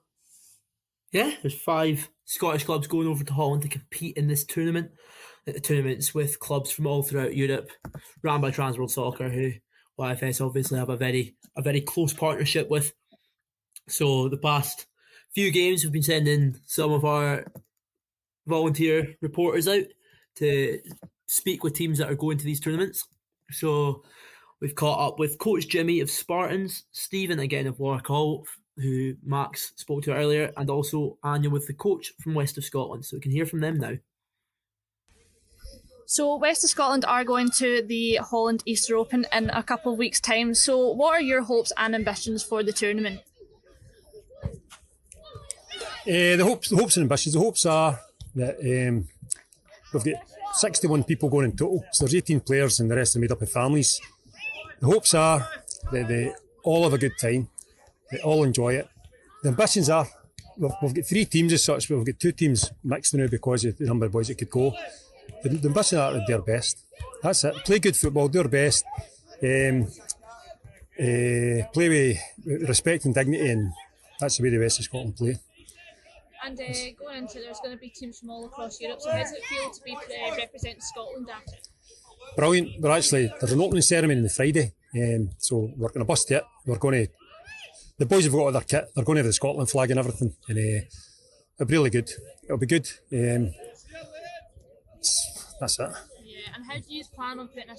Yeah, there's 5 Scottish clubs going over to Holland to compete in this tournament. tournaments with clubs from all throughout Europe, run by Transworld Soccer, who YFS obviously have a very close partnership with. So the past few games, we've been sending some of our volunteer reporters out to speak with teams that are going to these tournaments. So we've caught up with Coach Jimmy of Spartans, Stephen again of Warwick Hall, who Max spoke to earlier, and also Anya with the coach from West of Scotland. So we can hear from them now. So West of Scotland are going to the Holland Easter Open in a couple of weeks' time. So what are your hopes and ambitions for the tournament? The hopes and ambitions. The hopes are that we've got 61 people going in total. So there's 18 players and the rest are made up of families. The hopes are that they all have a good time. They all enjoy it. The ambitions are, we've got 3 teams as such, but we've got 2 teams mixed now because of the number of boys that could go. The ambition are to do their best. That's it. Play good football, do our best. Play with respect and dignity, and that's the way the West of Scotland play. And going into there's going to be teams from all across Europe, so how does it feel to be representing Scotland at it? Brilliant. There's an opening ceremony on the Friday, so we're going to bust it. The boys have got all their kit, they're going to have the Scotland flag and everything, and it'll be really good. It'll be good. That's it. Yeah, and how do you plan on putting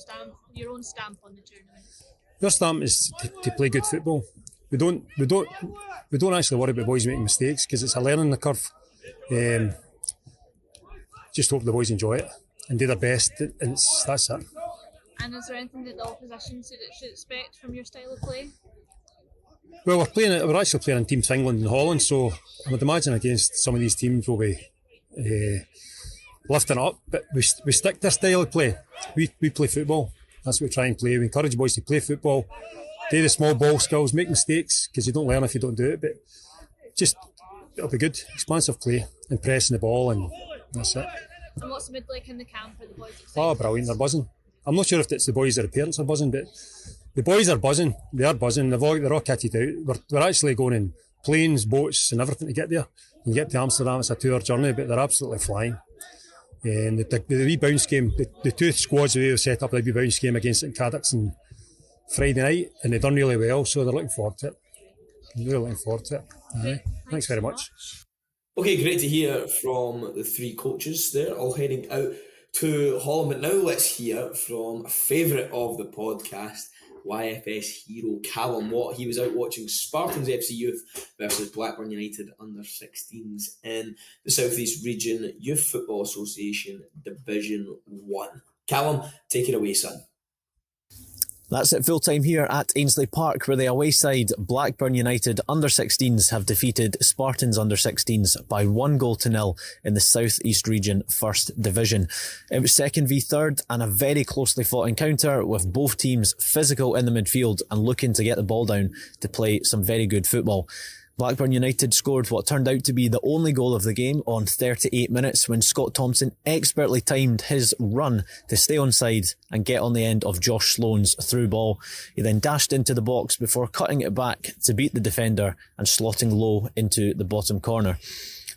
your own stamp on the tournament? Your stamp is to play good football. We don't actually worry about boys making mistakes because it's a learning curve. Just hope the boys enjoy it and do their best, and that's it. And is there anything that the opposition should expect from your style of play? Well, we're actually playing in teams England and Holland, so I would imagine against some of these teams we'll be lifting up, but we stick to their style of play. We play football. That's what we try and play. We encourage boys to play football, do the small ball skills, make mistakes, because you don't learn if you don't do it, but just, it'll be good. Expansive play and pressing the ball, and that's it. And what's the mood like in the camp? Are the boys excited? Oh, brilliant. They're buzzing. I'm not sure if it's the boys or the parents are buzzing, but the boys are buzzing. They are buzzing. They're all kitted out. We're actually going in planes, boats and everything to get there. You get to Amsterdam, it's a 2-hour journey, but they're absolutely flying. And the wee bounce game, the 2 squads we have set up, the wee bounce game against St Caddocks on Friday night, and they've done really well, so they're looking forward to it. Really looking forward to it. Okay, Thanks very much. Okay, great to hear from the 3 coaches there, all heading out to Holland. But now let's hear from a favourite of the podcast, YFS hero Callum Watt. He was out watching Spartans FC Youth versus Blackburn United under-16s in the South East Region Youth Football Association Division 1. Callum, take it away, son. That's it full time here at Ainsley Park, where the away side Blackburn United under-16s have defeated Spartans under-16s by 1-0 in the South East Region First Division. It was 2nd v 3rd and a very closely fought encounter with both teams physical in the midfield and looking to get the ball down to play some very good football. Blackburn United scored what turned out to be the only goal of the game on 38 minutes when Scott Thompson expertly timed his run to stay onside and get on the end of Josh Sloan's through ball. He then dashed into the box before cutting it back to beat the defender and slotting low into the bottom corner.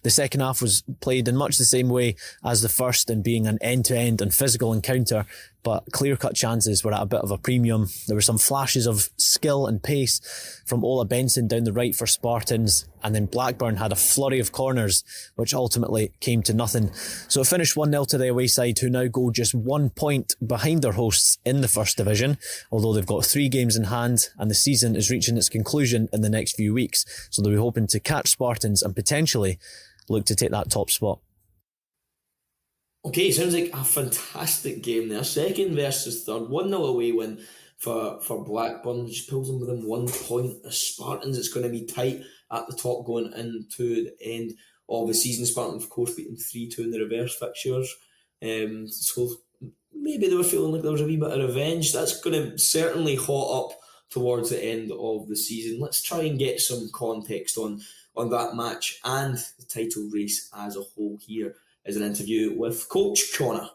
The second half was played in much the same way as the first, in being an end-to-end and physical encounter, but clear-cut chances were at a bit of a premium. There were some flashes of skill and pace from Ola Benson down the right for Spartans, and then Blackburn had a flurry of corners, which ultimately came to nothing. So it finished 1-0 to the away side, who now go just 1 point behind their hosts in the First Division, although they've got 3 games in hand, and the season is reaching its conclusion in the next few weeks. So they'll be hoping to catch Spartans and potentially look to take that top spot. Okay, sounds like a fantastic game there. 2nd versus 3rd, 1-0 away win for Blackburn, which pulls them within 1 point. The Spartans, it's going to be tight at the top going into the end of the season. Spartans, of course, beating 3-2 in the reverse fixtures. So maybe they were feeling like there was a wee bit of revenge. That's going to certainly hot up towards the end of the season. Let's try and get some context on that match and the title race as a whole. Here is an interview with Coach Connor.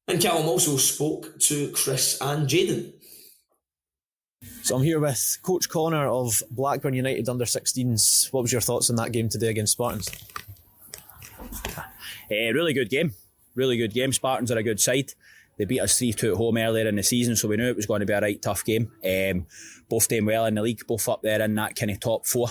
And Callum also spoke to Chris and Jayden. So I'm here with Coach Connor of Blackburn United under-16s. What was your thoughts on that game today against Spartans? Really good game. Really good game. Spartans are a good side. They beat us 3-2 at home earlier in the season, so we knew it was going to be a right tough game. Both doing well in the league, both up there in that kind of top four.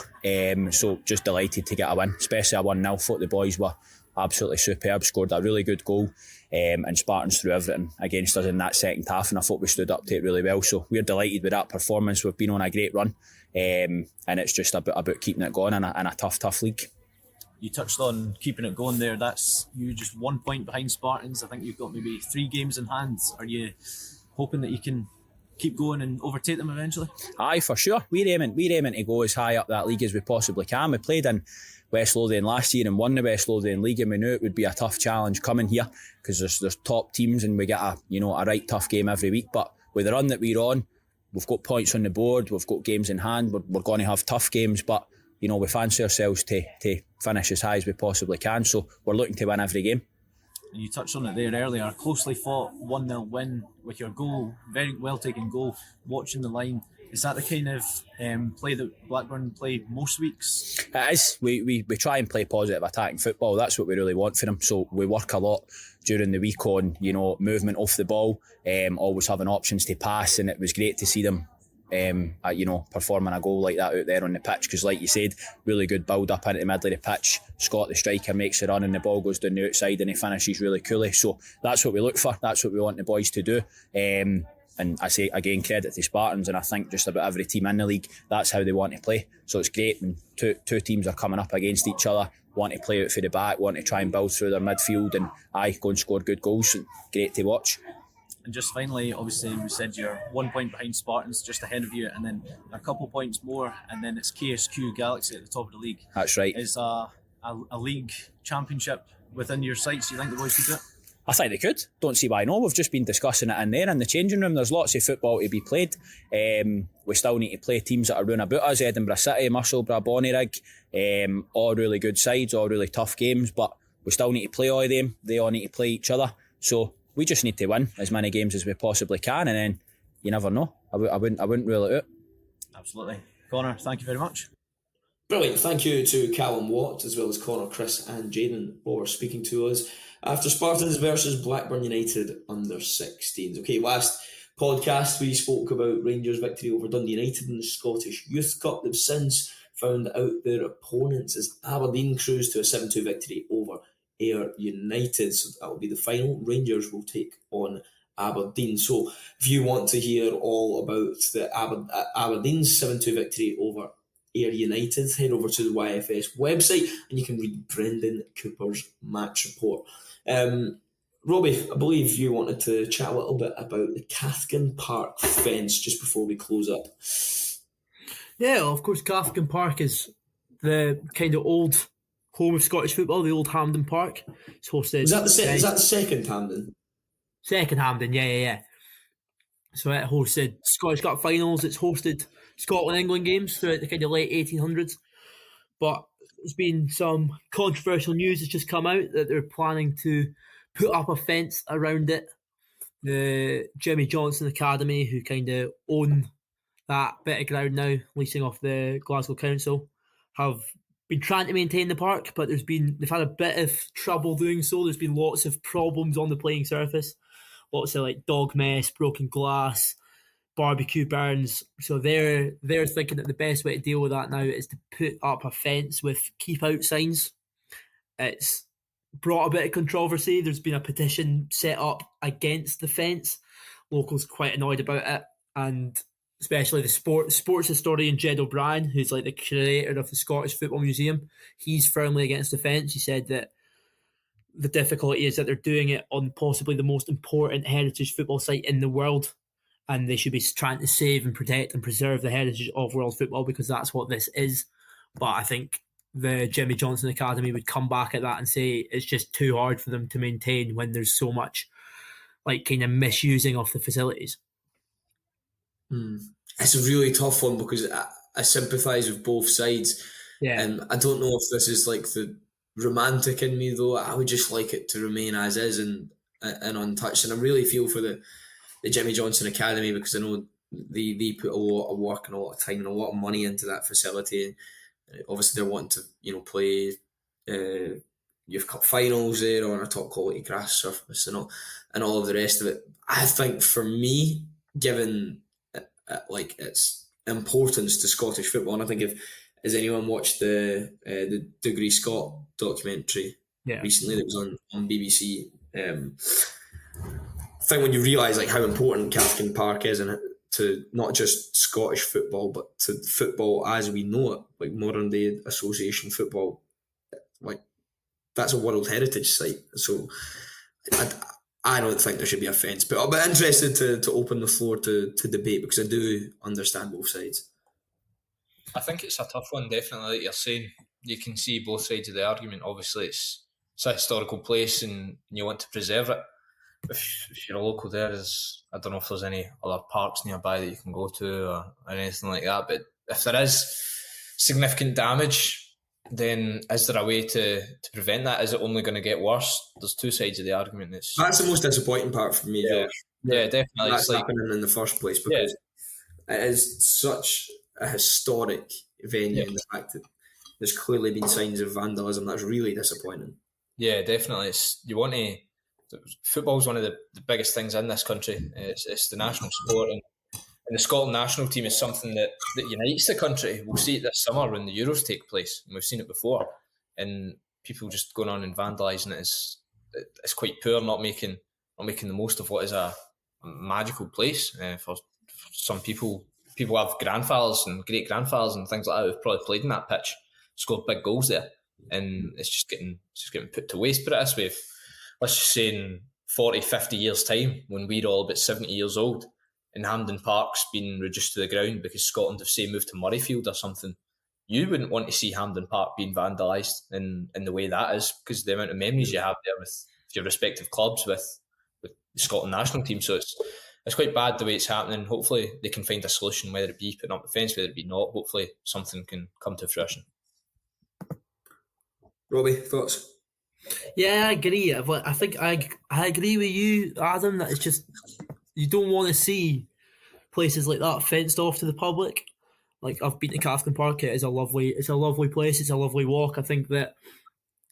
So just delighted to get a win, especially a 1-0. Thought the boys were absolutely superb, scored a really good goal, and Spartans threw everything against us in that second half, and I thought we stood up to it really well. So we're delighted with that performance. We've been on a great run, and it's just about keeping it going in a tough league. You touched on keeping it going there. That's you just 1 point behind Spartans. I think you've got maybe 3 games in hand. Are you hoping that you can keep going and overtake them eventually? Aye, for sure. We're aiming to go as high up that league as we possibly can. We played in West Lothian last year and won the West Lothian League, and we knew it would be a tough challenge coming here because there's top teams and we get a right tough game every week. But with the run that we're on, we've got points on the board, we've got games in hand, we're going to have tough games, but we fancy ourselves to finish as high as we possibly can. So we're looking to win every game. And you touched on it there earlier, a closely fought 1-0 win with your goal, very well taken goal, watching the line. Is that the kind of play that Blackburn play most weeks? It is. We try and play positive attacking football. That's what we really want for them. So we work a lot during the week on, movement off the ball, always having options to pass, and it was great to see them performing a goal like that out there on the pitch, because like you said, really good build up into the middle of the pitch. Scott the striker makes a run and the ball goes down the outside and he finishes really coolly. So that's what we look for, that's what we want the boys to do. And I say again, credit to Spartans, and I think just about every team in the league, that's how they want to play. So it's great when two teams are coming up against each other, want to play out for the back, want to try and build through their midfield and go and score good goals. Great to watch. And just finally, obviously, we said you're 1 point behind Spartans, just ahead of you, and then a couple points more, and then it's KSQ Galaxy at the top of the league. That's right. Is a league championship within your sights? Do you think the boys could do it? I think they could. Don't see why not. We've just been discussing it in there in the changing room. There's lots of football to be played. We still need to play teams that are round about us. Edinburgh City, Musselburgh, Bonnyrigg, all really good sides, all really tough games, but we still need to play all of them. They all need to play each other. So we just need to win as many games as we possibly can, and then you never know. I wouldn't rule it out. Absolutely. Connor, thank you very much. Brilliant. Thank you to Callum Watt, as well as Connor, Chris and Jaden for speaking to us after Spartans versus Blackburn United under-16s. Okay, last podcast we spoke about Rangers' victory over Dundee United in the Scottish Youth Cup. They've since found out their opponents as Aberdeen cruised to a 7-2 victory over Ayr United. So that will be the final. Rangers will take on Aberdeen. So if you want to hear all about the Aberdeen's 7-2 victory over Ayr United, head over to the YFS website and you can read Brendan Cooper's match report. Robbie, I believe you wanted to chat a little bit about the Cathkin Park fence just before we close up. Yeah, of course, Cathkin Park is the kind of old home of Scottish football, the old Hampden Park. It's hosted. Is that the second Hampden? Second Hampden, yeah. So it hosted Scottish Cup finals. It's hosted Scotland-England games throughout the kind of late 1800s. But there's been some controversial news that's just come out that they're planning to put up a fence around it. The Jimmy Johnson Academy, who kind of own that bit of ground now, leasing off the Glasgow Council, have been trying to maintain the park, but they've had a bit of trouble doing so. There's been lots of problems on the playing surface, lots of like dog mess, broken glass, barbecue burns. So they're thinking that the best way to deal with that now is to put up a fence with keep out signs. It's brought a bit of controversy. There's been a petition set up against the fence. Locals quite annoyed about it, and especially the sports historian Jed O'Brien, who's like the curator of the Scottish Football Museum, he's firmly against the fence. He said that the difficulty is that they're doing it on possibly the most important heritage football site in the world, and they should be trying to save and protect and preserve the heritage of world football, because that's what this is. But I think the Jimmy Johnson Academy would come back at that and say it's just too hard for them to maintain when there's so much like kind of misusing of the facilities. It's a really tough one because I sympathise with both sides. Yeah. And I don't know if this is like the romantic in me, though. I would just like it to remain as is and untouched. And I really feel for the Jimmy Johnson Academy, because I know they put a lot of work and a lot of time and a lot of money into that facility. And obviously, they're wanting to play youth cup finals there on a top quality grass surface and all of the rest of it. I think for me, given like its importance to Scottish football, and I think has anyone watched the Degree Scott documentary recently that was on BBC? I think when you realise like how important Cathkin Park is and to not just Scottish football but to football as we know it, like modern day association football, like that's a World Heritage Site. So I don't think there should be a fence, but I'll be interested to open the floor to debate because I do understand both sides. I think it's a tough one, definitely. Like you're saying, you can see both sides of the argument. Obviously, it's a historical place and you want to preserve it. If you're a local there, I don't know if there's any other parks nearby that you can go to or anything like that, but if there is significant damage, then is there a way to prevent that? Is it only going to get worse? There's two sides of the argument. That's the most disappointing part for me, Josh. Yeah, definitely. That's happening in the first place because it is such a historic venue and the fact that there's clearly been signs of vandalism. That's really disappointing. Yeah, definitely. Football's one of the biggest things in this country. It's the national sport, and the Scotland national team is something that unites the country. We'll see it this summer when the Euros take place, and we've seen it before. And people just going on and vandalising it is quite poor, not making the most of what is a magical place for some people. People have grandfathers and great grandfathers and things like that who've probably played in that pitch, scored big goals there, and it's just getting put to waste. Put it this way, let's just say in 40, 50 years' time, when we're all about 70 years old, and Hampden Park's been reduced to the ground because Scotland have, say, moved to Murrayfield or something, you wouldn't want to see Hampden Park being vandalised in the way that is, because the amount of memories you have there with your respective clubs, with the Scotland national team. So it's quite bad the way it's happening. Hopefully they can find a solution, whether it be putting up the fence, whether it be not. Hopefully something can come to fruition. Robbie, thoughts? Yeah, I agree. I think I agree with you, Adam, that it's just you don't want to see places like that fenced off to the public. Like I've been to Cathkin Park. It's a lovely place. It's a lovely walk. I think that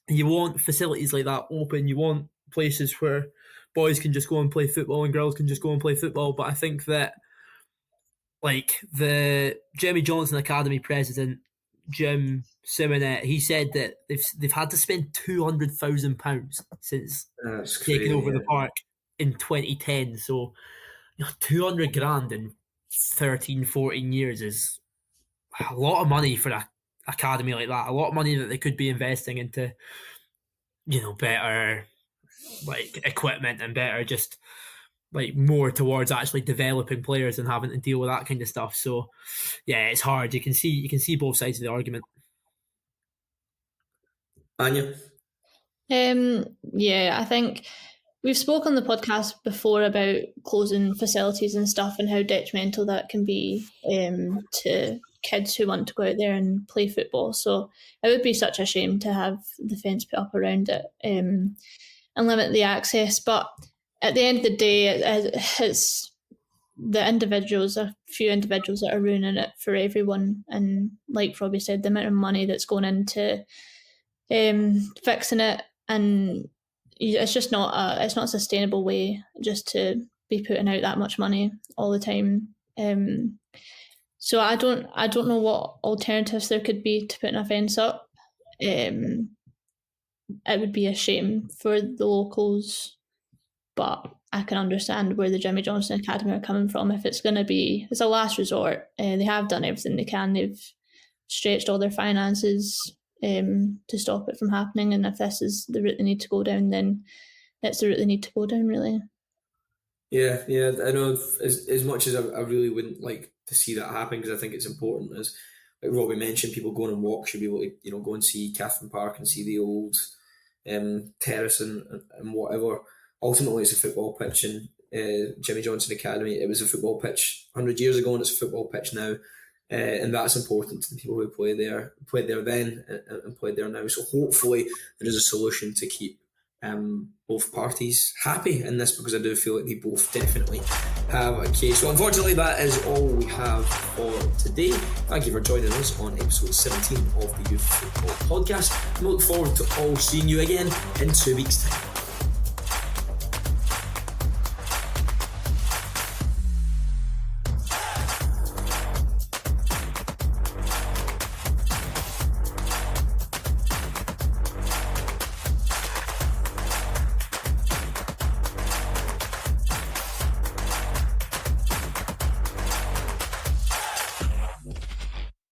you want facilities like that open. You want places where boys can just go and play football and girls can just go and play football. But I think that like the Jemmy Johnson Academy president, Jim Simonet, he said that they've had to spend £200,000 since taking over the park in 2010. So 200 grand in 13, 14 years is a lot of money for an academy like that. A lot of money that they could be investing into, better like equipment and better just like more towards actually developing players and having to deal with that kind of stuff. So yeah, it's hard. You can see both sides of the argument. Anya? Yeah, I think we've spoken on the podcast before about closing facilities and stuff and how detrimental that can be to kids who want to go out there and play football. So it would be such a shame to have the fence put up around it and limit the access. But at the end of the day, it's the individuals, a few individuals that are ruining it for everyone. And like Robbie said, the amount of money that's going into fixing it, and it's just not a sustainable way just to be putting out that much money all the time. So I don't know what alternatives there could be to putting a fence up. It would be a shame for the locals, but I can understand where the Jimmy Johnson Academy are coming from. If it's a last resort, they have done everything they can. They've stretched all their finances to stop it from happening. And if this is the route they need to go down, then that's the route they need to go down, really. Yeah, I know. As much as I really wouldn't like to see that happen, because I think it's important, as like Robbie mentioned, people going and walk should be able to go and see Cathkin Park and see the old terrace and whatever. Ultimately, it's a football pitch, and Jimmy Johnson Academy, it was a football pitch 100 years ago, and it's a football pitch now, and that's important to the people who played there then and played there now. So hopefully there is a solution to keep both parties happy in this, because I do feel like they both definitely have a case. So unfortunately, that is all we have for today. Thank you for joining us on episode 17 of the Youth Football Podcast. We look forward to all seeing you again in 2 weeks' time.